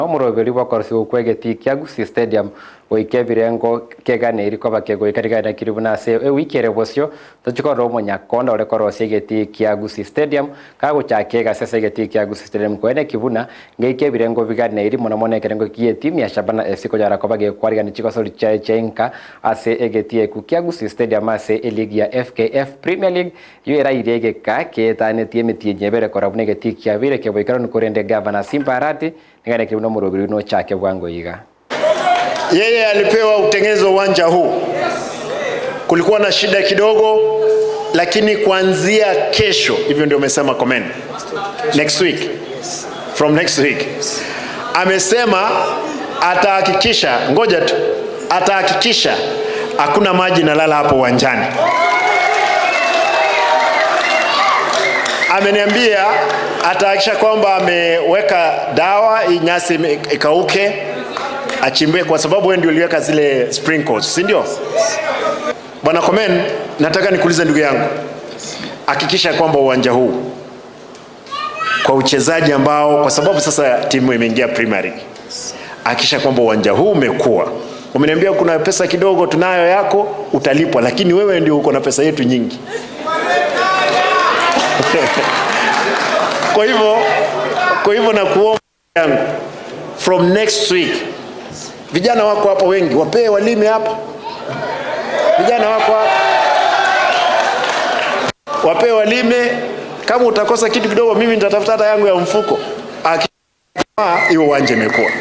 Omuroberi wakorsi ukwegeti kya Gusii Stadium oikebirengo keganeri koba kegoikarigana kiribuna se wikere bosyo tochikoro omonyakonda ore korosi egeti kya Gusii Stadium kagochakega sese egeti kya Gusii Stadium kwene kibuna ngeikebirengo biganeri mona kerengo kie timu ya Shabana FC kojara koba gekwarigana chikosori chenka ase egeti eku kya Gusii Stadium ase eligi ya FKF Premier League yuera irege ka ketane tieme tinyebere korabune egeti kya bire keboikaro nukorende governor Simba Arati ngane kiribuna murobiri no chake bwango yiga. Yeye alipewa utengenezo uwanja huu. Kulikuwa na shida kidogo, lakini kuanzia kesho, hivyo ndio amesema comment. Next week. From next week. Amesema atahakikisha, ngoja tu, atahakikisha hakuna maji na lala hapo uwanjani. Ameniambia atahakikisha kwamba ameweka dawa nyasi ikauke, achimbe kwa sababu wewe ndio uliweka zile sprinkles, si ndio? Bwana Komen, nataka nikuulize ndugu yangu. Hakikisha kwamba uwanja huu kwa uchezaji ambao kwa sababu sasa timu imeingia Premier League. Hakikisha kwamba uwanja huu umekuwa. Umeniambia kuna pesa kidogo tunayo yako utalipwa, lakini wewe ndio uko na pesa yetu nyingi. Kwa hivyo na kuomba yangu from next week vijana wako hapo wengi wapee walime hapa, vijana wako hapa wapee walime. Kama utakosa kitu kidogo mimi nitatafuta hata yangu ya mfuko, hiyo uwanja imekuwa.